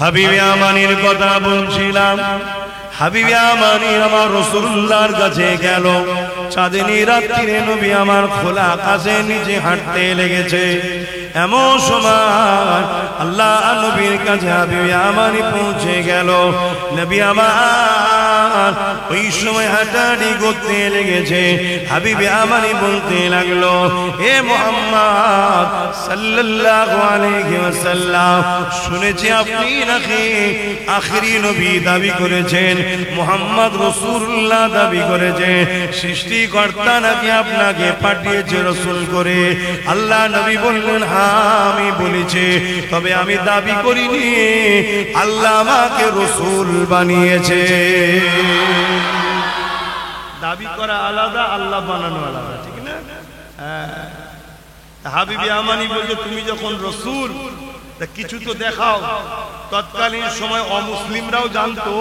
হাবিবে আমানির কথা বলছিলাম। হাবিবে আমানি আমার রাসূলুল্লাহর কাছে গেল। চাঁদনী রাত্রিরে নবী আমার খোলা আকাশের নিচে হাঁটতে লেগেছে। এমন সময় আল্লাহ নবীর কাছে হাবিবে আমানি পৌঁছে গেল। নবী আমার ওই সময় হাঁটাহাঁটি করতে লেগেছে। হাবিবে আমানি বলতে লাগলো, হে মুহাম্মদ সাল্লাল্লাহু আলাইহি ওয়াসাল্লাম, শুনেছি আপনি নাকি আখিরি নবী দাবি করেছেন, মুহাম্মদ রাসূলুল্লাহ দাবি করেছে, সৃষ্টিকর্তা নাকি আপনাকে পাঠিয়েছে রাসূল করে। আল্লাহ নবী বললেন, হ্যাঁ আমি বলেছি, তবে আমি দাবি করিনি, আল্লাহ আমাকে রাসূল বানিয়েছে। দাবি করা আলাদা, আল্লাহ বানানো আলাদা, ঠিক না? হাবিবে আমানি বলছে, তুমি যখন রাসূল তা কিছু তো দেখাও। তৎকালীন সময় অমুসলিমরাও জানতো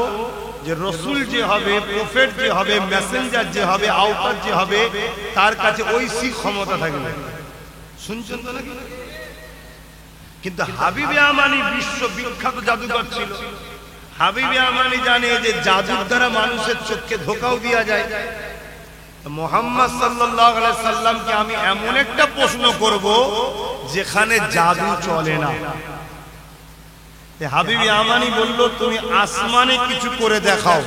যে রাসূল যে হবে, প্রফেট যে হবে, মেসেঞ্জার যে হবে, আউটার যে হবে, তার কাছে ঐশী ক্ষমতা থাকবে। শুনছেন তো নাকি? কিন্তু হাবিবে আমানি বিশ্ব বিখ্যাত জাদুকর ছিল। হাবিবে আমানি জানে যে জাদুর দ্বারা মানুষের চোখকে ধোঁকাও দেওয়া যায়। মুহাম্মদ সাল্লাল্লাহু আলাইহি সাল্লামকে আমি এমন একটা প্রশ্ন করব যেখানে জাদু চলে না। হাবিবে আমানি বলল, তুমি আসমানে কিছু করে দেখাও।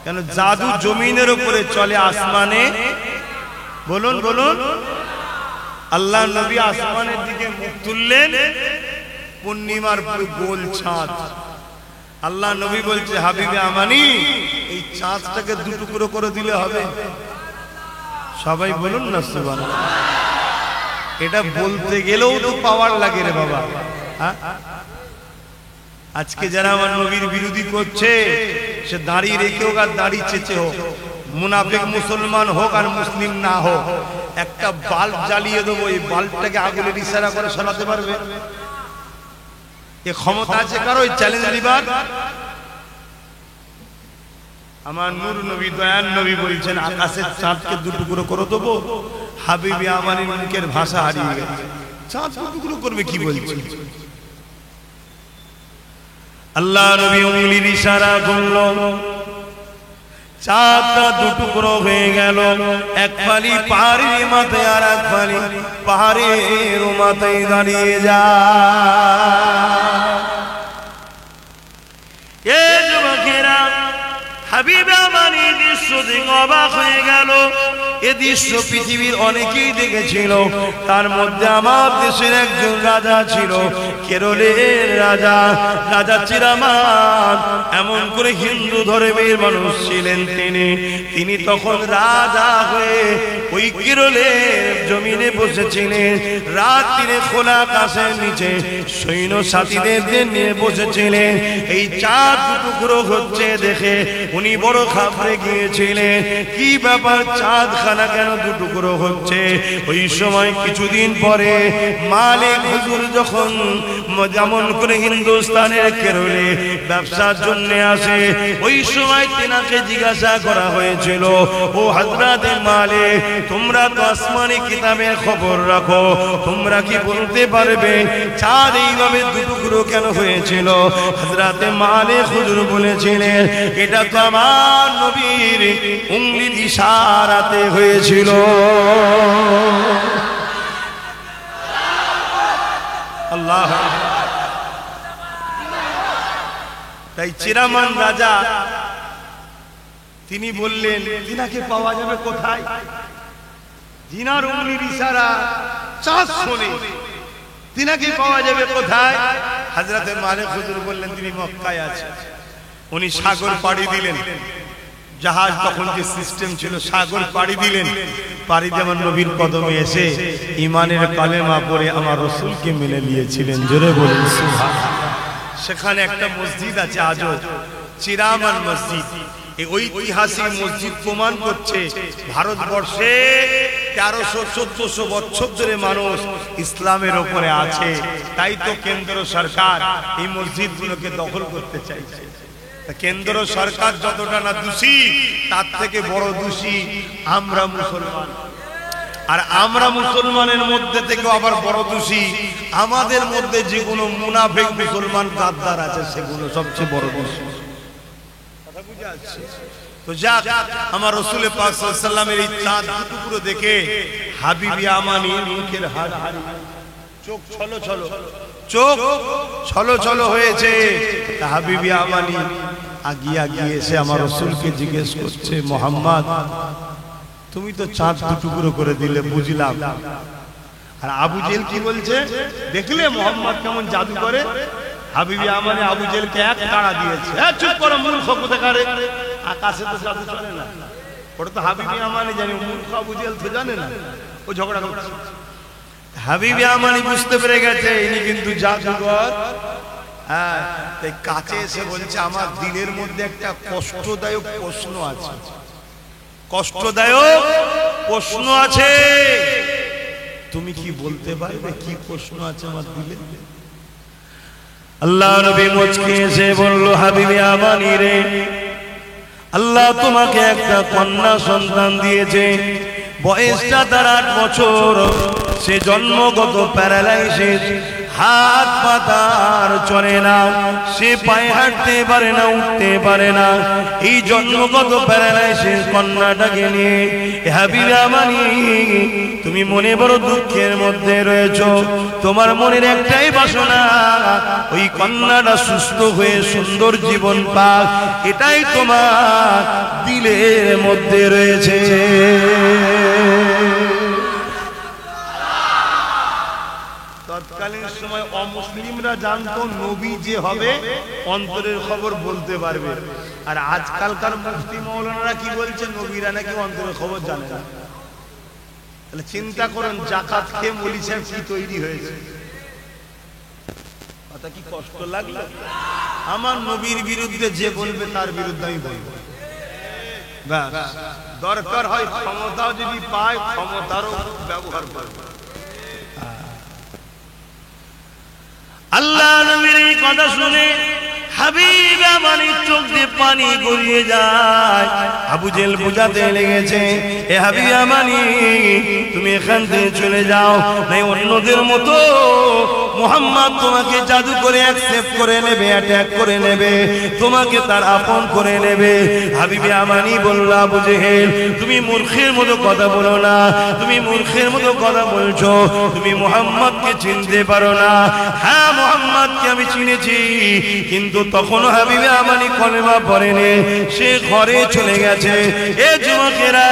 কেন? জাদু জমিনের উপরে চলে, আসমানে। বলুন বলুন। আল্লাহ নবী আসমানের দিকে মুখ তুললেন, পূর্ণিমার গোল চাঁদ। আল্লাহ নবী বলছে, হাবিবে আমানি, এই চাঁদটাকে দুটুকরো করে দিলে হবে? সবাই বলুন না সুবহানাল্লাহ। এটা বলতে গেলেও তো পাওয়ার লাগে রে বাবা। আজকে যারা আমার নবীর বিরোধী করছে, সে দাড়ি রেখে হোক আর দাড়ি চেঁচে হোক, মুনাফিক মুসলমান হোক আর মুসলিম না হোক, একটা বাল্ব জ্বালিয়ে দেবো, এই বাল্বটাকে আগুনের ইশারা করে সরাতে পারবে? এ ক্ষমতা আছে কারো? চ্যালেঞ্জ দিবার? আমার নূর নবী, দয়ার নবী বলছেন, আকাশের চাঁদকে দুটুকরো করে দেবো। হাবিবে আমানির মুখের ভাষা হারিয়ে গেছে। চাঁদ দুটুকরো করবে কি বলছে? আল্লাহ নবী উঙ্গলির ইশারা করল, চাঁদটা দুটুকরো হয়ে গেল। এক ফালি পাহাড়ের মাথায় আর এক ফালি পাহাড়ের মাথায় দাঁড়িয়ে যায়। এ যুবকেরা, হাবিবে আমানি দৃশ্য দেখে অবাক হয়ে গেল। এ দৃশ্য পৃথিবীর অনেকেই দেখেছিল। তার মধ্যে আমার দেশের একজন রাজা ছিল, কেরলের রাজা, রাজা চিরামান। এমন করে হিন্দু ধর্মের মানুষ ছিলেন তিনি তখন রাজা হয়ে ওই কেরলের জমিনে বসেছিলেন। রাত্রিরে খোলা আকাশের নিচে সৈন্য সাথীদের নিয়ে বসেছিলেন। এই চাঁদ টুকরো হচ্ছে দেখে উনি বড় ঘাবড়ে গিয়েছিলেন। কি ব্যাপার, চাঁদ খানা কেন দুটুকরো হচ্ছে? ওই সময় কিছুদিন পরে মালিক হুজুর যখন যেমন করে হিন্দুস্তানের কেরলে ব্যবসার জন্য আসে, ওই সময় তেনাকে জিজ্ঞাসা করা হয়েছিল, ও হযরতে মালিক, তোমরা তো আসমানি কিতাবের খবর রাখো, তোমরা কি বলতে পারবে চাঁদ এইভাবে দুটুকরো কেন হয়েছিল? হযরতে মালিক হুজুর বলেছিলেন, এটা তো আমার নবীর উঙ্গলির ইশারাতে হয়েছিল। আল্লাহ। তাই চিরামান রাজা তিনি বললেন, তিনাকে পাওয়া যাবে কোথায়? জিনার উঙ্গলির ইশারা চাঁদ শোনে, তিনাকে পাওয়া যাবে কোথায়? হযরতে মালিক হুজুর বললেন, তিনি মক্কায় আছেন। উনি সাগর পাড়ি দিলেন। জাহাজ তখন যে সিস্টেম ছিল, সাগর পাড়ি দিলেন। পাড়ি দিয়ে আমার নবীর কদমে এসে ঈমানের কালেমা পড়ে আমার রাসূলকে মেনে নিয়েছিলেন। জোরে বলুন সুবহানাল্লাহ। সেখানে একটা মসজিদ আছে আজও, চিরামান মসজিদ। এই ঐতিহাসিক মসজিদ প্রমাণ করছে ভারতবর্ষে 1300-1400 বছর ধরে মানুষ ইসলামের উপরে আছে। তাই তো কেন্দ্র সরকার এই মসজিদগুলোকে দখল করতে চাইছে। কেন্দ্র সরকার যতটা না দোষী, তার থেকে বড় দোষী আমরা মুসলমান। আর আমরা মুসলমানের মধ্যে থেকে আবার বড় দোষী, আমাদের মধ্যে যেগুলো মুনাফিক মুসলমান গাদ্দার আছে সেগুলো সবচেয়ে বড় দোষী। কথা বুঝে আসছে তো? যাক, আমার রাসূল পাক সাল্লাল্লাহু আলাইহি ওয়াসাল্লামের এই চাঁদ টুকরো দেখে হাবিবি আমানি মুখের হাড় চোখ ছলো ছলো, চোখ ছলো ছলো হয়েছে। হাবিবি আমানি আগিয়ে আগিয়ে এসে আমার রাসূলকে জিজ্ঞেস করছে, মুহাম্মদ তুমি তো চাঁদ টুকরো করে দিলে, বুঝলাম। আর আবু জেহেল কি বলছে দেখলে মুহাম্মদ কেমন জাদু করে? হাবিবি আমানি আবু জেহেলকে এক তাড়া দিয়েছে। চুপ করো মূর্খ কোথাকারে, আকাশে তো জাদু চলে না। ওটা তো হাবিবি আমানি জানে, মূর্খ আবু জেহেল তো জানে না। ও ঝগড়া করছে। হাবিবি আমানি বুঝতে পেরে গেছে ইনি কিন্তু জাদুকর। হ্যাঁ, তাই কাছে এসে বলছে, আমার দিলের মধ্যে একটা কষ্টদায়ক প্রশ্ন আছে, কষ্টদায়ক প্রশ্ন আছে, তুমি কি বলতে পারবে কি প্রশ্ন আছে আমার দিলে? আল্লাহ নবী মুচকি এসে বলল, হাবিবি আমানি রে, আল্লাহ তোমাকে একটা কন্যা সন্তান দিয়েছে, বয়সটা তার 8 বছর, সে জন্মগত প্যারালাইসিস, হাত পা আর চলে না, সে পায়ে হাঁটতে পারে না, উঠতে পারে না। এই জন্মগত প্যারালাইসিস কন্যাটাকে নিয়ে হাবিবি আমানি তুমি মনে বড় দুঃখের মধ্যে রয়েছো। তোমার মনের একটাই বাসনা, ওই কন্যাটা সুস্থ হয়ে সুন্দর জীবন পাক, এটাই তোমার দিলের মধ্যে রয়েছে। তৎকালীন সময় অমুসলিমরা জানতো নবী যে হবে অন্তরের খবর বলতে পারবে, আর আজকালকার মুফতি মাওলানারা কি বলছে, নবীরা নাকি অন্তরের খবর জানে না। তাহলে চিন্তা করুন জাকাত খেয়ে মৌলভী সাহেব কি তৈরি হয়েছে। কথা কি কষ্ট লাগলো? আমার নবীর বিরুদ্ধে যে বলবে তার বিরুদ্ধে আমি বলবো। ব্যাস, দরকার হয় ক্ষমতাও যদি পায় ক্ষমতারও ব্যবহার করবে। আল্লাহ নবীর এই কথা শুনে হাবিব আমানি চোখ দিয়ে পানি গড়িয়ে যায়। আবু জেহেল বুঝাতে লেগেছে, এ হাবিব আমানি তুমি এখান থেকে চলে যাও, নাই অন্যদের মতো মুহাম্মদ তোমাকে জাদু করে অ্যাকসেপ্ট করে নেবে, অ্যাটাক করে নেবে, তোমাকে তার আপন করে নেবে। হাবিবি আমানি বলল, আবু জেহেল তুমি মূর্খের মতো কথা বলো না, তুমি মূর্খের মতো কথা বলছো, তুমি মুহাম্মদকে চিনতে পারো না। হ্যাঁ, মুহাম্মদকে আমি চিনেছি, কিন্তু তখনও হাবিবি আমানি কলেমা পড়েনি, সে ঘরে চলে গেছে। এ যুবকেরা,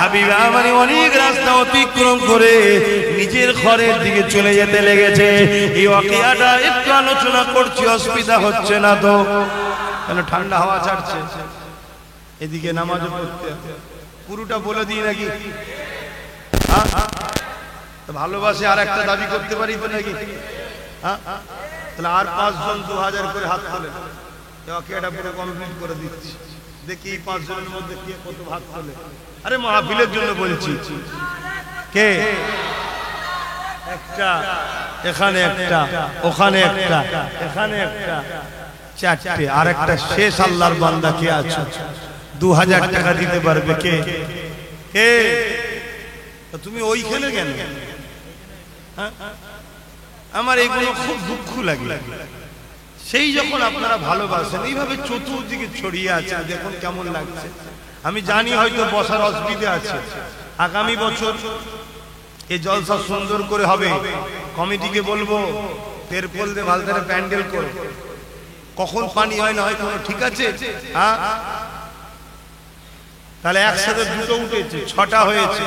হাবিবি আমানি অনেক রাস্তা অতিক্রম করে নিজের ঘরের দিকে চলে যেতে লেগেছে। এই ওয়াকিয়াটা একটু আলোচনা করছি, অসুবিধা হচ্ছে না তো? কেন ঠান্ডা হাওয়া ছাড়ছে, এদিকে নামাজ পড়তে পুরোটা বলে দিই নাকি? ভালোবাসে আর একটা দাবি করতে পারি তো নাকি? তাহলে আর 5 জন 2000 করে হাত তোলে, ওয়াকিয়াটা পুরো কমপ্লিট করে দিচ্ছি। দেখি 5 জনের মধ্যে কে কত হাত তোলে। আরে মাহফিলের জন্য বলছি। কে? একটা, এখানে একটা, ওখানে একটা, এখানে একটা, 4টে। আর একটা শেষ আল্লাহর বান্দা কে আছে 2000 টাকা দিতে পারবে? কে? কে? তুমি ওইখানে কেন? আমার এগুলো খুব দুঃখ লাগে। সেই যখন আপনারা ভালোবাসেন, এইভাবে চতুর্দিকে ছড়িয়ে আছে, দেখুন কেমন লাগছে। আমি জানি হয়তো বসার অসুবিধা আছে, আগামী বছর এই জলসা সুন্দর করে হবে। কমিটিকে বলবো তেরপল দিয়ে ভালতারে প্যান্ডেল করো, কখন পানি হয় না হয় কোনো ঠিক আছে? হ্যাঁ, তাহলে একসাথে দুটো উঠেছে, 6টা হয়েছে।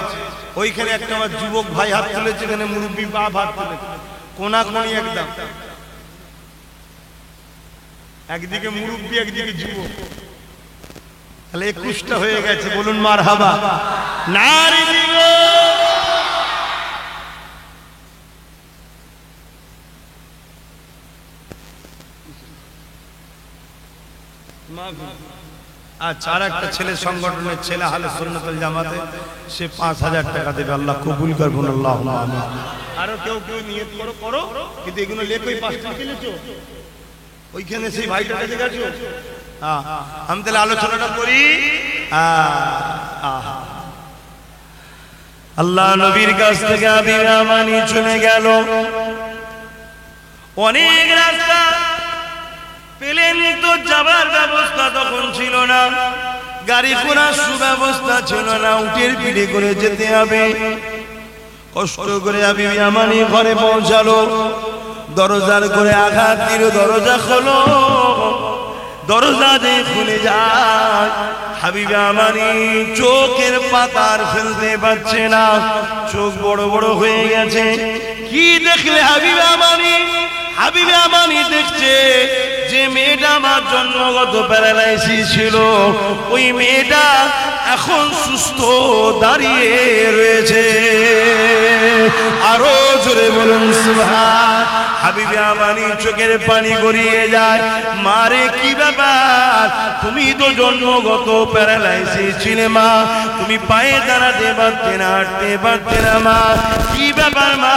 ওইখানে একটা আমার যুবক ভাই হাত তুলেছে, এখানে মুরব্বী বাপ হাত তুলেছে, কোনাকুনি একদম, একদিকে মুরব্বী একদিকে যুবক, তাহলে 21টা হয়ে গেছে। বলুন মারহাবা। নারী আচ্ছা, আর একটা ছেলে সংগঠনের ছেলে আহলে সুন্নাতুল জামাতে, সে 5000 টাকা দেবে। আল্লাহ কবুল করুন, আল্লাহুম্মা আমিন। আরো কেউ কেউ নিয়ত করো, কিন্তু এগুলো লেখোই 5টা কিনেছো ওইখানে সেই ভাইটা কাছে গেছো। হ্যাঁ, আমি তাহলে আলোচনাটা করি। আল্লাহ নবীর কাছ থেকে হাবিবে আমানি চলে গেল। অনেক রাস্তা পেলেন তো যাবার ব্যবস্থা তখন ছিল না, গাড়ি ঘোড়ার সুব্যবস্থা ছিল না, উটের পিঠে করে যেতে হবে। কষ্ট করে হাবিবে আমানি ঘরে পৌঁছালো। দরজার করে আঘাত দিল, দরজা খোলো। দরজা দিয়ে খুলে যায়। হাবিবে আমানি চোখের পাতার ফেলতে পারছে না, চোখ বড় বড় হয়ে গেছে। কি দেখলে হাবিবে আমানি? হাবিবে আমানি দেখছে যে মেয়েটা আমার জন্মগত প্যারালাইসিস ছিল, ওই মেয়েটা এখন সুস্থ দাঁড়িয়ে রয়েছে। আরো জোরে বলুন সুবহান। হাবিবে আমানি চোখের পানি গড়িয়ে যায়। মারে কি ব্যাপার? তুমি তো জন্মগত প্যারালাইসিস ছিলে মা, তুমি পায়ে দাঁড়াতে পারতে না, হাঁটতে পারতে না মা, কি ব্যাপার মা?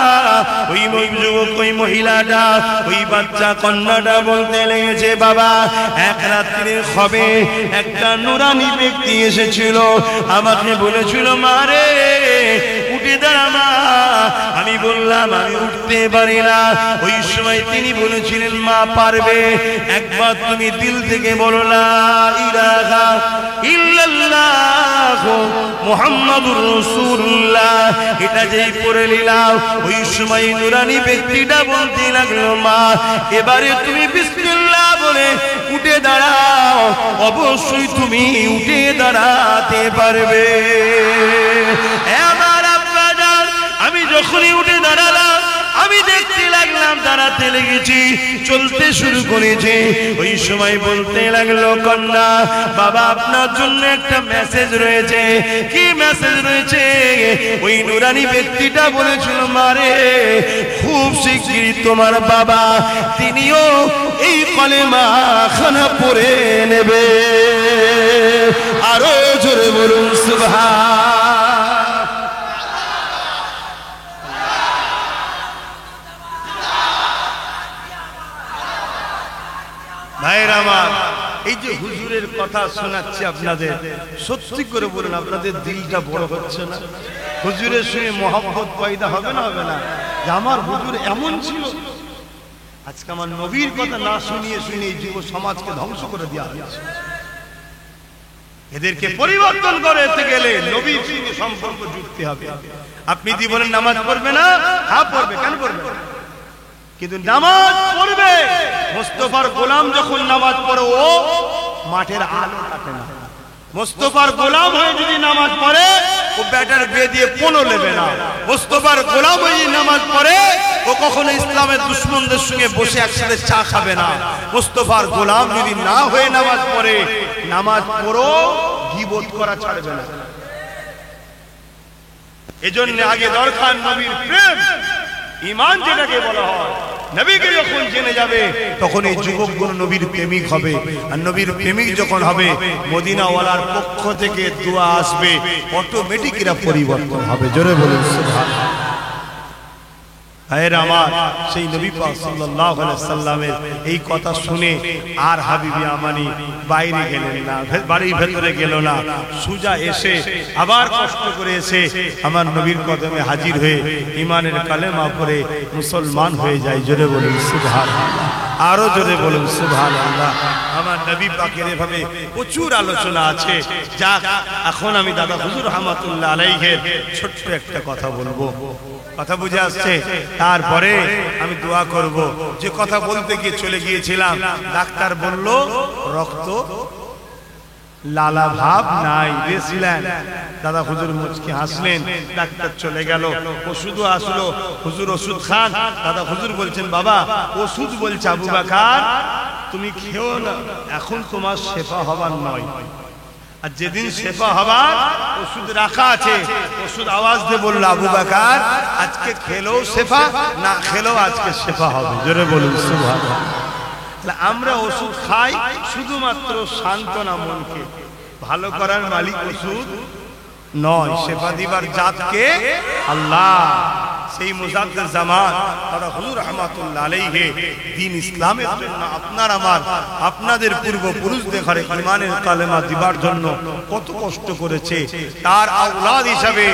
ওই যুবক, ওই মহিলাটা, ওই বাচ্চা কন্যাটা বলতে লেগেছে, বাবা এক রাত্রে হবে একটা নুরানি ব্যক্তি এসেছিল, আমাকে বলেছিল মারে উঠে দাঁড়া মা। আমি বললাম আমি উঠতে পারি না। ওই সময় তিনি বলেছিলেন মা পারবে, একবার তুমি দিল থেকে বলো লা ইলাহা ইল্লাল্লাহ মুহাম্মাদুর রাসূলুল্লাহ, এটা যেই পড়ে নিলাম, ওই সময় নুরানি ব্যক্তিটা বলতে লাগলো মা এবারে তুমি বিসমিল্লাহ বলে উঠে দাঁড়াও, অবশ্যই তুমি উঠে দাঁড়াতে পারবে। আমার আব্বাজান, আমি যখনই উঠে দাঁড়ালাম আমি দেখতে লাগলাম দাঁড়াতে লেগেছি, চলতে শুরু করেছে। ওই সময় বলতে লাগলো কন্যা বাবা আপনার জন্য একটা মেসেজ রয়েছে। কি মেসেজ রয়েছে? ওই নুরানি ব্যক্তিটা বলেছিল মারে খুব শিগগিরই তোমার বাবা তিনিও এই কলেমা খানা পড়ে নেবে। আরো জোরে বলুন সুবহান। ভাইরা আমার, এই যে হুজুরের কথা শোনাচ্ছি আপনাদের, সত্যি করে বলুন আপনাদের দিলটা বড় হচ্ছে না? হুজুরের সঙ্গে মহব্বত পয়দা হবে না? হবে না? যে আমার হুজুর এমন ছিল। আজকে আমার নবীর কথা না শুনিয়ে শুনিয়ে যুব সমাজকে ধ্বংস করে দেওয়া হয়েছে। এদেরকে পরিবর্তন করতে গেলে নবীর সঙ্গে সম্পর্ক জুড়তে হবে। আপনি যদি বলেন নামাজ পড়বে না, হ্যাঁ পড়বে, কেন পড়বে? কিন্তু নামাজ পড়বে। মুস্তাফার গোলাম যখন নামাজ পড়ে ও মাঠের আলো কাটে না। মুস্তাফার গোলাম হয়ে যদি নামাজ পড়ে ও ব্যাটার বিয়ে দিয়ে পণও নেবে না। মুস্তাফার গোলাম হয়ে নামাজ পড়ে ও কখনো ইসলামের দুশমনদের সঙ্গে বসে একসাথে চা খাবে না। মুস্তাফার গোলাম যদি না হয়ে নামাজ পড়ে, নামাজ পড়ো গীবত করা ছাড়বে না। এজন্য আগে দরকার নবীর প্রেম, ঈমান যেটাকে বলা হয়। নবীকে যখন জেনে যাবে তখন এই যুবকগুলো নবীর প্রেমিক হবে। আর নবীর প্রেমিক যখন হবে, মদিনাওয়ালার পক্ষ থেকে দোয়া আসবে, অটোমেটিক এরা পরিবর্তন হবে। জোরে বলুন সুবহানাল্লাহ। আমার সেই নবী পাক সাল্লাল্লাহু আলাইহি সাল্লামের এই কথা শুনে আর হাবিবে আমানি বাইরে গেলেন না, বাড়ির ভেতরে গেল না, সুজা এসে আবার কষ্ট করে এসে আমার নবীর কদমে হাজির হয়ে ঈমানের কালেমা পড়ে মুসলমান হয়ে যায়। জোরে বলুন সুবহানাল্লাহ। আরো জোরে বলুন সুবহানাল্লাহ। আমার নবী পাকের এভাবে প্রচুর আলোচনা আছে। যাক, এখন আমি দাদা হুজুর রহমাতুল্লাহ আলাইহির ছোট্ট একটা কথা বলবো। কথা বুঝে আসছে? তারপরে আমি দোয়া করব। যে কথা বলতে গিয়ে চলে গিয়েছিলাম, ডাক্তার বলল রক্ত লালা ভাব নাই, দিয়েছিলেন। দাদা হুজুর মুচকি হাসলেন, ডাক্তার চলে গেল। ওষুধও আসলো, হুজুর ওষুধ খান। দাদা হুজুর বলছেন বাবা ওষুধ বলছে আবু বকর তুমি খেও না, এখন তোমার শেফা হবার নয়। আর যেদিন শেফা হবার ওষুধ রাখা আছে, ওষুধ আওয়াজ দিয়ে বলল আবু বকর আজকে খেলেও শেফা, না খেলেও আজকে শেফা হবে। জোরে বলুন সুবহানাল্লাহ। আমরা ওষুধ খাই শুধুমাত্র সান্ত্বনা মনকে, ভালো করার মালিক ওষুধ নয়। শেফা দিবার জাতকে আল্লাহ। সেই মুজাদ্দিদ জামান দাদা হুজুর রহমাতুল্লাহ আলাইহি দ্বীন ইসলামের জন্য আপনার আমার আপনাদের পূর্বপুরুষদের ঘরে ঈমানের কালেমা দিবার জন্য কত কষ্ট করেছে। তার আওলাদ হিসাবে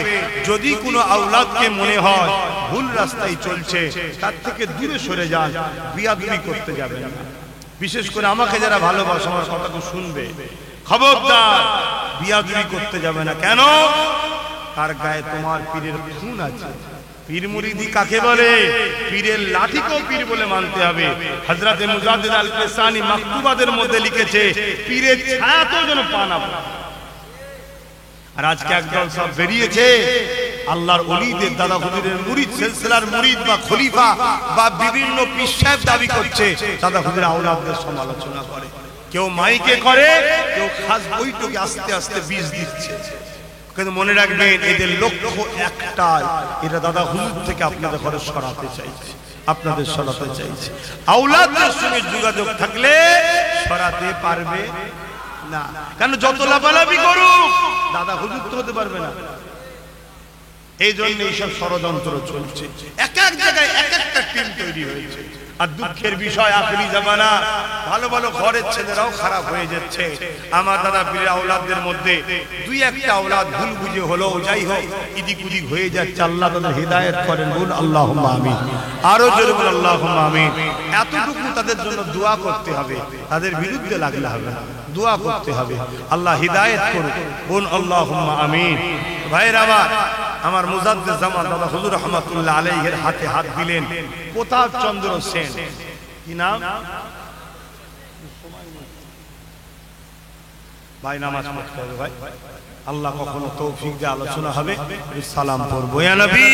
যদি কোনো আওলাদকে মনে হয় ভুল রাস্তায় চলছে, তার থেকে দূরে সরে যান, বিয়াদবি করতে যাবেন না। বিশেষ করে আমাকে যারা ভালোবাসে আমার কথাটা শুনবে, খবরদার বিয়াদবি করতে যাবে না। কেন? তার গায়ে তোমার পীরের খুন আছে। পীর মুরিদি কাকে বলে? পীরের লাঠিকেও পীর বলে মানতে হবে। হযরতে মুজাদ্দিদ আল কিসানি মাকতুবাদের মধ্যে লিখেছে, পীরের ছায়াতেও যেন পা না পড়ে। আর আজকে একদল সব বেরিয়েছে আল্লাহর ওলিদের দাদা হুজুরের মুরিদ, সিলসিলার মুরিদ বা খলিফা বা বিভিন্ন পীর সাহেব দাবি করছে, দাদা হুজুরের আওলাদদের সমালোচনা করে। কেউ মাইকে করে, কেউ খাস বৈঠকে আস্তে আস্তে বীজ দিচ্ছে। কিন্তু মনে রাখবেন, এদের লক্ষ্য একটাই, এরা দাদা হুজুর থেকে আপনাদের ঘরে সরাতে চাইছে, আপনাদের সরাতে চাইছে। আওলাদের সঙ্গে যোগাযোগ থাকলে সরাতে পারবে না। কেন? যত লাফালাফি করুক দাদা হুজুর তো হতে পারবে না। এই জন্য এইসব ষড়যন্ত্র চলছে, এক এক জায়গায় এক একটা টিম তৈরি হয়েছে। আর দুঃখের বিষয়, আখেরি জামানা ভালো ভালো ঘরের ছেলেরাও খারাপ হয়ে যাচ্ছে। আমার দাদা পীরের আওলাদদের মধ্যে দুই একটা আওলাদ ভুল বুঝে হলো, যাই হোক ইদিক উদিক হয়ে যাচ্ছে। আল্লাহ তাদের হিদায়াত করেন, বল আল্লাহুম্মা আমিন। আরো জোরে বল আল্লাহুম্মা আমিন। এতটুকু তাদের জন্য দোয়া করতে হবে, তাদের বিরুদ্ধে লাগলে হবে না, দোয়া করতে হবে আল্লাহ হিদায়াত করুন, বল আল্লাহুম্মা আমিন। ভাইরা আমার মুজাদ্দিদ জামান দাদা হুজুর রহমাতুল্লাহ আলাইহির হাতে হাত দিলেন প্রতাপ চন্দ্র সেন। কি নাম? ভাই নামাজ পড়তে হবে ভাই, আল্লাহ কখনো তৌফিক দিয়ে আলোচনা হবে। সালাম পড়বো ইয়া নবী।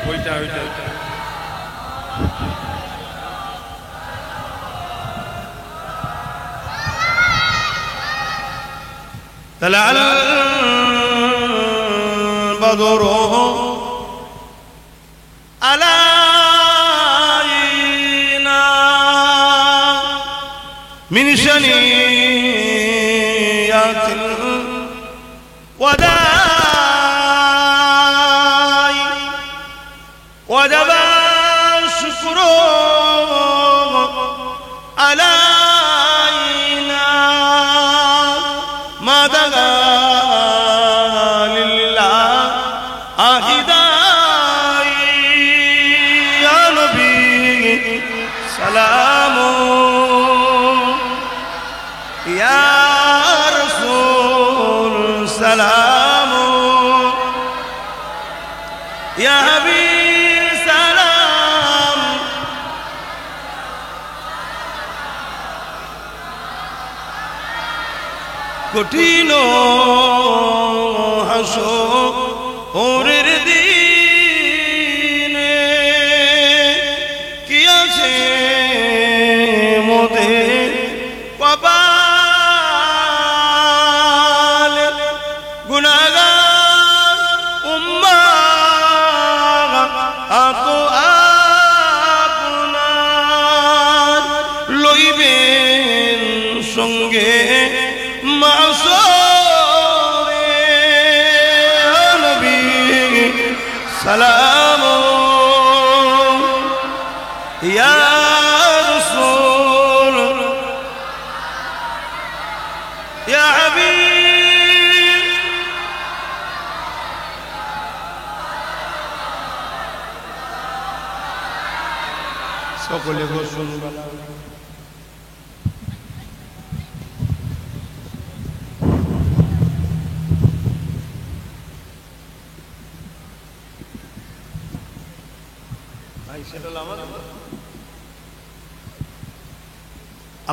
ওইটা ওইটা طلع البدر علينا من شنيات الوداع وجب الشكر علينا ما دعا لله أهداي يا نبي سلام يا رسول سلام يا حبيب سلام কঠিন হাসরের দিনে কি আছে মোদের কপালে গুনাহগার উম্মাহ আতো আপনার লইবেন সঙ্গে মাসরে নবী সালাম ইয়া রাসূল ইয়া হাবিব সকলে বসুন।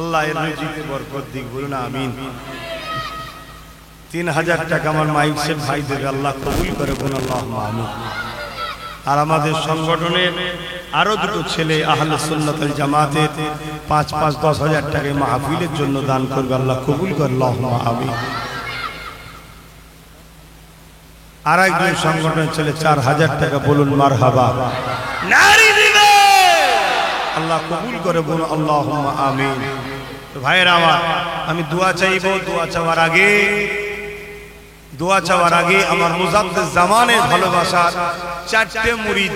আল্লাহ এর রিজিকে বরকত দিক, বলুন আমিন। 3000 টাকা আমার মাইক সেট ভাই দেবে, আল্লাহ কবুল করে, বলুন আল্লাহুম্মা আমিন। আর আমাদের সংগঠনের আরো দুটো ছেলে আহলে সুন্নাত ওয়াল জামাতের 5-10 টাকা মাহফিলের জন্য দান করবে, আল্লাহ কবুল করে, আল্লাহুম্মা আমিন। আর একজন সংগঠনের ছেলে 4000 টাকা, বলুন মারহাবা। নারী দিবে আল্লাহ কবুল করে বলুন আল্লাহুম্মা আমিন। তো ভাইয়েরা আমার, আমি দোয়া চাইব। দোয়া চাওয়ার আগে আমার মুজাদ্দিদ জামানের ভালোবাসার 4টে মুরিদ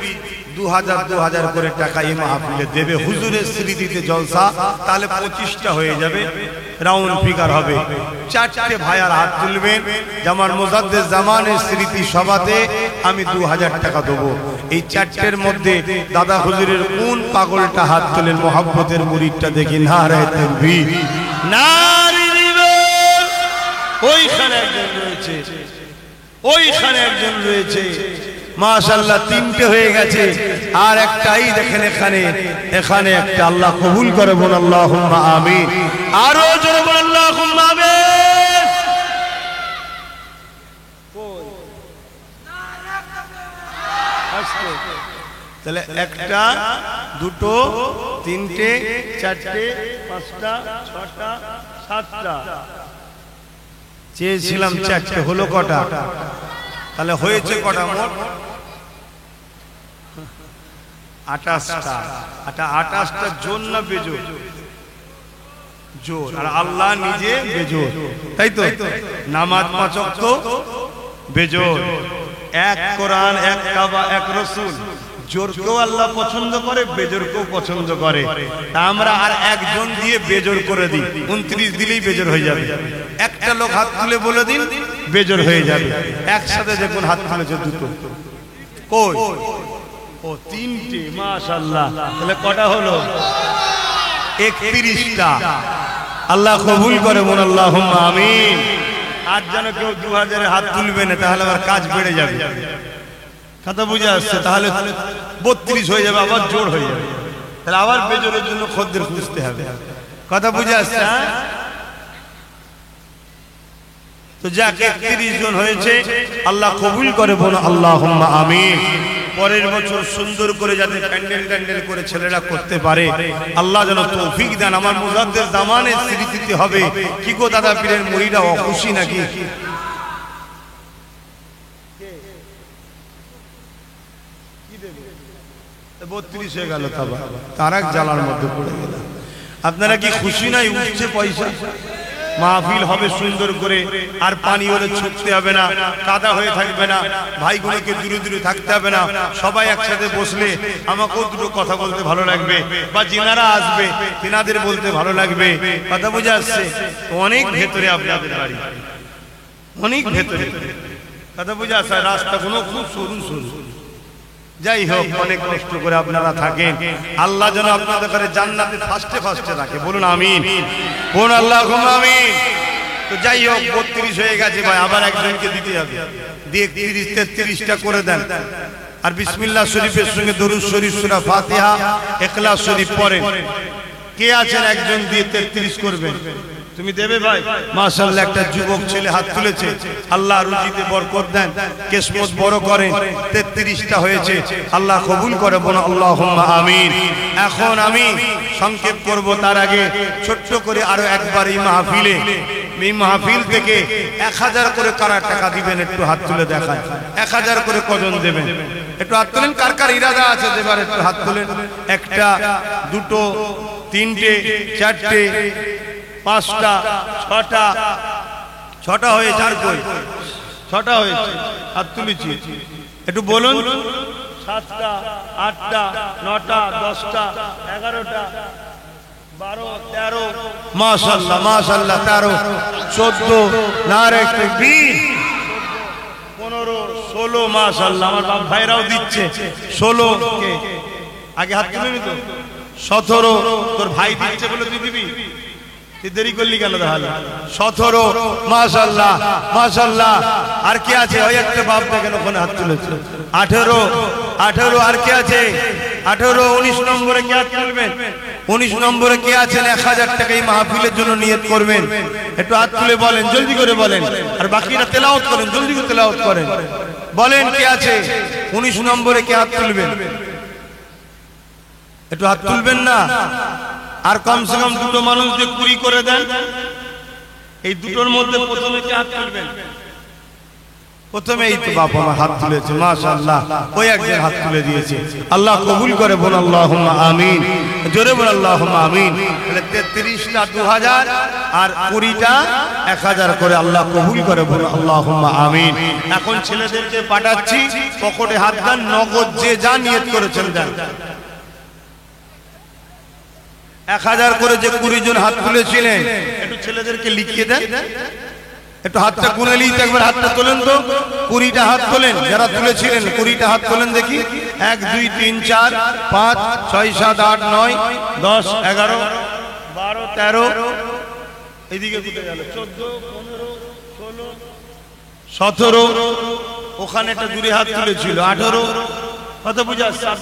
2000 করে টাকা এই মাহফিলে দেবে। হুজুরের স্মৃতিতে জলসা, তাহলে 25টা হয়ে যাবে, রাউন্ড ফিগার হবে। 4টে ভাইয়ার হাত তুলবেন যে আমার মুজাদ্দিদ জামানের স্মৃতি সভাতে আমি 2000 টাকা দেবো। এই 4টের মধ্যে দাদা হুজুরের কোন পাগলটা হাত তোলেন? মোহাব্বতের মুরিদটা দেখি। নারে তাকবীর, নারে রিবাল। ওইখানে একজন রয়েছে, মাশাআল্লাহ 3টে হয়ে গেছে, আর একটাই দেখেন এখানে একটা। আল্লাহ কবুল করে বল আল্লাহুম্মা আমিন। আরো জোরে বল আল্লাহুম্মা আমিন। তাহলে 1টা 2টো 3টে 4টে 5টা 6টা 7টা চেয়েছিলাম, 4টে হলো কটা? তাহলে হয়েছে কটা মোট? 28টা। 28টা জোর না বেজোর? জোর। আর আল্লাহ নিজে বেজোর, তাই তো? নামাজ 5 ওয়াক্ত বেজোর, 1 কোরআন, 1 কাবা, 1 রাসূল। জোরকেও আল্লাহ পছন্দ করে, বেজোরকেও পছন্দ করে। তা আমরা আর একজন দিয়ে বেজোর করে দিই, 29 দিলেই বেজোর হয়ে যাবে। একটা লোক হাত তুলে বলে দিন, বেজোর হয়ে যাবে। একসাথে দেখুন হাত তুলেছে 2টো, কই? ও 3টে, মাশাআল্লাহ। তাহলে কটা হলো? 31টা। আল্লাহ কবুল করে বল আল্লাহুম্মা আমিন। আর যেন কেউ 2000 হাত তুলবে না, তাহলে আবার কাজ বেড়ে যাবে। কথা বুঝে আসছে? তাহলে 32 হয়ে যাবে, আবার জোর হয়ে যাবে। তাহলে আবার বেজোরের জন্য খদ্দের খুঁজতে হবে। কথা বুঝে আসছে? তো যাক 31 জন হয়েছে, আল্লাহ কবুল করে বলো আল্লাহুম্মা আমিন। পরের বছর সুন্দর করে যাতে প্যান্ডেল করে ছেলেরা করতে পারে, আল্লাহ যেন তৌফিক দেন। আমার মুজাদ্দিদ জামানের স্মৃতিতে হবে। কি গো দাদা পীরের মুরিদরা অখুশি নাকি? 32 হয়ে গেল, তারাক জ্বালার মধ্যে পড়ে গেল। আপনারা কি খুশি নাই? উঠছে পয়সা, মাহফিল হবে সুন্দর করে, আর পানি হলে ছুটতে হবে না, কাদা হয়ে থাকবে না, ভাইগুলোকে দূরে থাকতে হবে না। সবাই একসাথে বসলে আমাকেও 2টো কথা বলতে ভালো লাগবে, বা যিনারা আসবে তিনাদের বলতে ভালো লাগবে। কথা বুঝে আসছে? অনেক ভেতরে আপনাদের বাড়ি, অনেক ভেতরে। কথা বুঝে আসছে? রাস্তাগুলো খুব সরু। যাই হোক, অনেক কষ্ট করে আপনারা থাকেন। আল্লাহ যেন আপনাদের করে জান্নাতে ফার্স্টে রাখে। বলুন আমিন, বলুন আল্লাহুম্মা আমিন। তো যাই হোক, 32 হয়ে গেছে ভাই, আবার একজনকে দিতে হবে। দিয়ে 33টা করে দেন। আর বিসমিল্লাহ শরীফের সঙ্গে দরুদ শরীফ, সূরা ফাতিহা, ইখলাস শরীফ পড়েন। কে আছেন একজন দিয়ে 33 করবেন? তুমি দেবে ভাই? মাশাআল্লাহ, একটা যুবক ছেলে হাত তুলেছে। আল্লাহ রুজিতে বরকত দেন, কিসমত বড় করেন। 33টা হয়েছে, আল্লাহ কবুল করে বলো আল্লাহুম্মা আমিন। এখন আমি সংক্ষেপ করব, তার আগে ছোট্ট করে আরো একবার এই মাহফিল থেকে 1000 করে কারা টাকা দিবেন একটু হাত তুলে দেখায়। 1000 করে কজন দেবেন? একটু হাত তুলেন। কার কার ইরাদা আছে দেবার একটু হাত তুলেন। 1টা 2টো 3টে 4টে 5টা 6টা হয়েছে। আর কই? 6টা হয়েছে, হাত তুলেছি। একটু বলুন। 7টা 8টা 9টা 10টা 11টা 12 13, মাশাআল্লাহ 13 14, নারে তাকবীর, 15 16, মাশাআল্লাহ। আমার বাপ ভাইরাও দিচ্ছে। 16 কে আগে হাত তুলে তো 17, তোর ভাই দিচ্ছে বলে তুই দিবি? দেরি করলি কেন? তাহলে 17, মাশাআল্লাহ। আর কি আছে? ওই একটা বাপ দেখেন ওখানে হাত তুলেছে। 18, আর কি আছে? 18, 19 নম্বরে কে হাত তুলবেন? 19 নম্বরে কে আছেন? 1000 টাকা এই মাহফিলের জন্য নিয়ত করবেন। একটু হাত তুলে বলেন, জলদি করে বলেন। আর বাকিরা তেলাওয়াত করেন, জলদি করে তেলাওয়াত করেন। বলেন কে আছে? 19 নম্বরে কে হাত তুলবেন? একটু হাত তুলবেন না? আর কমসে কম 2টো মানুষ যে 20 করে দেন, এই 2টোর মধ্যে প্রথমে কে হাত তুলবেন? প্রথমে এই তো বাপ আমার হাত তুলেছে, মাশাআল্লাহ, ওই একজন হাত তুলে দিয়েছে। আল্লাহ কবুল করে, বল আল্লাহুম্মা আমিন, জোরে বল আল্লাহুম্মা আমিন। তাহলে 33টা 2000 আর 20টা 1000 করে আল্লাহ কবুল করে, বল আল্লাহুম্মা আমিন। এখন ছেলেদেরকে পাঠাচ্ছি, পকেটে হাত দেন, নগদ যে যা নিয়ত করেছেন দেন। 1000 করে যে 20 জন হাত তুলেছিলেন, একটু ছেলেদেরকে লিখিয়ে দেন, একটু হাতটা গুনে নিতে, একবার হাতটা তোলেন তো, 20টা হাত তোলেন যারা তুলেছিলেন, 20টা হাত তোলেন দেখি। 1 2 3 4 5 6 7 8 9 10 11 12 13, এইদিকে কোথায় গেল, 14 15 16 17, ওখানে একটা দূরে হাত তুলেছিল 18, কত বুঝা 7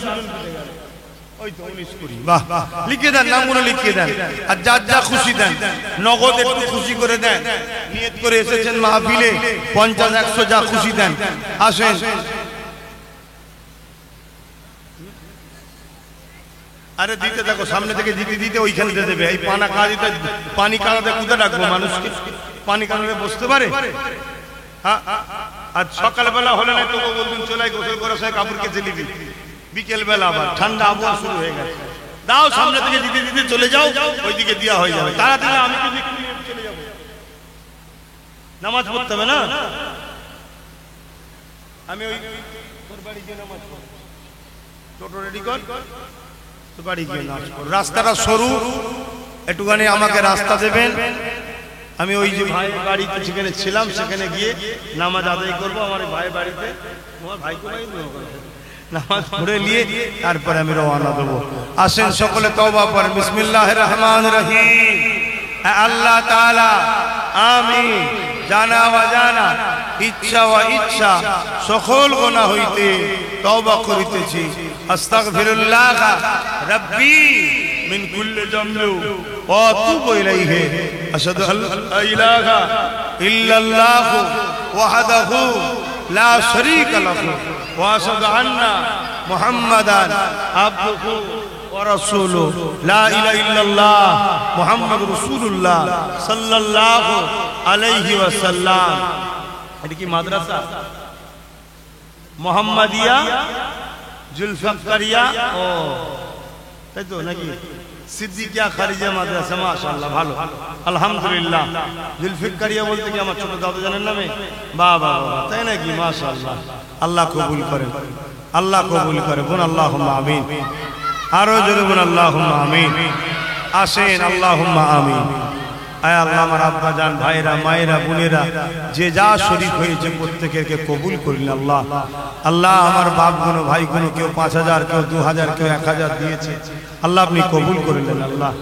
ওই তো 19 20। বাহ, লিখে দেন, নামগুলো লিখিয়ে দেন, আর যা যা খুশি দেন, নগদ একটু খুশি করে দেন। নিয়ত করে এসেছেন মাহফিলে, 50 100 যা খুশি দেন। আসেন, আরে দিতে থাকো, সামনে থেকে দিতে দিতে ওইখানে দিয়ে দেবে। এই পানা কাঁদিতে, পানি কাঁদাতে কোথায় ডাকবো মানুষকে? পানি কাঁদাতে বসতে পারে? হ্যাঁ, আর সকালবেলা হলে না তোকে বলবেন চলে গোসল করে সে কাপড় কেচে নিবি, বিকেল বেলা আবার ঠান্ডা আবহাওয়া শুরু হয়ে গেছে। দাও, সামনে থেকে দিতে দিতে চলে যাও, ওইদিকে দেওয়া হয়ে যাবে তাড়াতাড়ি। আমি তো চলে যাবো, নামাজ পড়তে হবে না? আমি ওই তোর বাড়ি গিয়ে নামাজ পড়ব, টোটো রেডি কর, তোর বাড়ি গিয়ে নামাজ পড়ব। রাস্তাটা সরু, একটুখানি আমাকে রাস্তা দেবেন। আমি ওই যে ভাই বাড়িতে যেখানে ছিলাম সেখানে গিয়ে নামাজ আদায় করবো। আমার ভাই বাড়িতে, তোমার ভাই কোথায় নামাজ পড়ে নিয়ে তারপরে আমি রওনা দেবো। আসেন সকলে তওবা করেন, বিসমিল্লাহির রহমানির রহিম। আল্লাহ তাআলা আমি জানা অজানা, ইচ্ছা ও ইচ্ছা সকল গুনাহ হইতে তওবা করিতেছি। আস্তাগফিরুল্লাহ রাব্বি মিন কুল্লি যামবি ওয়া আতুবু ইলাইহি। আশহাদু আল্লা ইলাহা ইল্লাল্লাহ ওয়াহদাহু লা শারীকা লাহু ওয়া আশহাদু আন্না মুহাম্মাদান আবদুহু ওয়া রাসূলুহু। লা ইলাহা ইল্লাল্লাহ মুহাম্মাদুর রাসূলুল্লাহ সাল্লাল্লাহু আলাইহি ওয়াসাল্লাম। এটা কি মাদ্রাসা? মুহাম্মাদিয়া জুলফিকারিয়া, ও তাই তো নাকি? সিদ্দিকিয়া খারিজা মাদ্রাসা, মাশাআল্লাহ, ভালো, আলহামদুলিল্লাহ। জুলফিকারিয়া বলতে কি আমার ছোট দাদু জানেন নামে? বাহ বাহ বাহ, তাই নাকি? মাশাআল্লাহ, আল্লাহ কবুল করেন, আল্লাহ কবুল করে, বোন আল্লাহুম্মা আমিন। আরো জোরে বোন আল্লাহুম্মা আমিন। আসেন, আল্লাহুম্মা আমিন। আয় আল্লাহ, আমার আব্বা জান, ভাইরা, মায়েরা, বোনেরা যে যা শরীক হয়েছে প্রত্যেকেরকে কবুল করিলেন আল্লাহ। আল্লাহ, আমার বাপ গুলো, ভাই গুলো, কেউ 5000, কেউ 2000, কেউ 1000 দিয়েছে, আল্লাহ আপনি কবুল করিলেন আল্লাহ।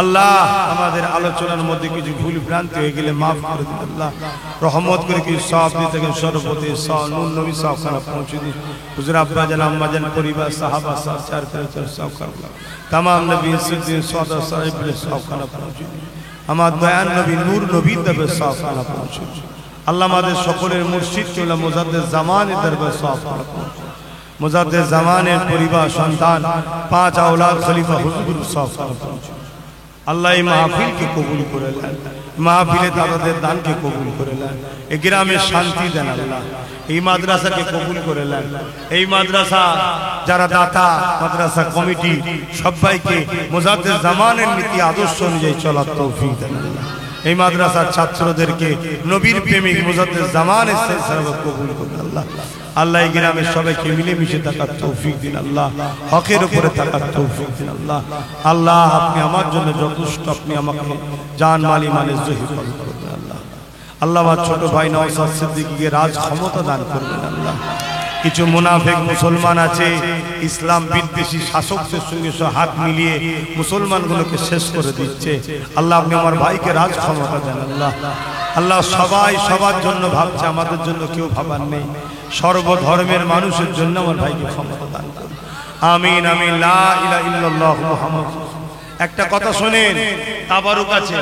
আল্লাহ, আমাদের আলোচনার মধ্যে কিছু ভুল ভ্রান্তি হয়ে গেলে মাফ করে দিন আল্লাহ। রহমত করে কিছু সওয়াব দিতে গেলে সর্বপতি নূর নবী সাহখানা পৌঁছে দিন। হুজুর আব্বা জান, আম্মা জান, পরিবার, সাহাবা, চার ফেরেশতার সাহখানা, তামাম নবী সিদ্দিক সাদা সাহেবের সাহখানা পৌঁছে দিন। আমার দয়ান নবী নূর নবীর দরবারে সাহখানা পৌঁছে দিন আল্লাহ। আমাদের সকলের মুর্শিদ কেবলা মুজাদ্দিদ জামানের দরবারে সাহখানা পৌঁছে দিন। মুজাদ্দিদ জামানের পরিবার, সন্তান, 5 আওলাদ খলিফা হুজুর সাহখানা পৌঁছে দিন আল্লাহ। এই মাহফিলকে কবুল করে নেন, মাহফিলে দাদাদের দানকে কবুল করে নেন, এই গ্রামে শান্তি দেন আল্লাহ। এই মাদ্রাসাকে কবুল করে নেন, এই মাদ্রাসা যারা দাতা, মাদ্রাসা কমিটি, সবাইকে মুজাদ্দিদ জামানের নীতি আদর্শ অনুযায়ী চলার তৌফিক দেন আল্লাহ। এই মাদ্রাসার ছাত্রদেরকে নবীর প্রেমিক মুজাদ্দিদ জামানের সিলসিলা কবুল করুন আল্লাহ। আল্লাহ, এই গ্রামের সবাইকে মিলেমিশে থাকার তৌফিক দিন আল্লাহ, হকের উপরে থাকার তৌফিক দিন আল্লাহ। আল্লাহ, আপনি আমার জন্য যথেষ্ট, আপনি আমাকে জান মালি মালে জহিফল করবেন আল্লাহ। আল্লাহ, আমার ছোট ভাই নওশাদ সিদ্দিকীকে রাজ ক্ষমতা দান করবেন আল্লাহ। কিছু মুনাফিক মুসলমান আছে, ইসলাম বিদ্বেষী শাসকদের সঙ্গে হাত মিলিয়ে মুসলমানগুলোকে শেষ করে দিচ্ছে। আল্লাহ, আপনি আমার ভাইকে রাজ ক্ষমতা দেন আল্লাহ। আল্লাহ, সবাই সবার জন্য ভাবছে, আমাদের জন্য কেউ ভাবার নেই। সর্বধর্মের মানুষের জন্য আমার ভাইকে ক্ষমতা দান করুন, আমিন আমিন। লা ইলাহা ইল্লাল্লাহ মুহাম্মাদ। একটা কথা শোনেন, তাবারুক আছে,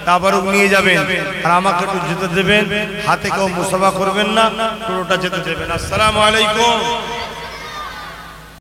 তাবারুক নিয়ে যাবেন, আর আমাকে একটু যেতে দেবেন, হাতে কেউ মুসাফা করবেন না, পুরোটা যেতে দেবেন। আসসালামু আলাইকুম।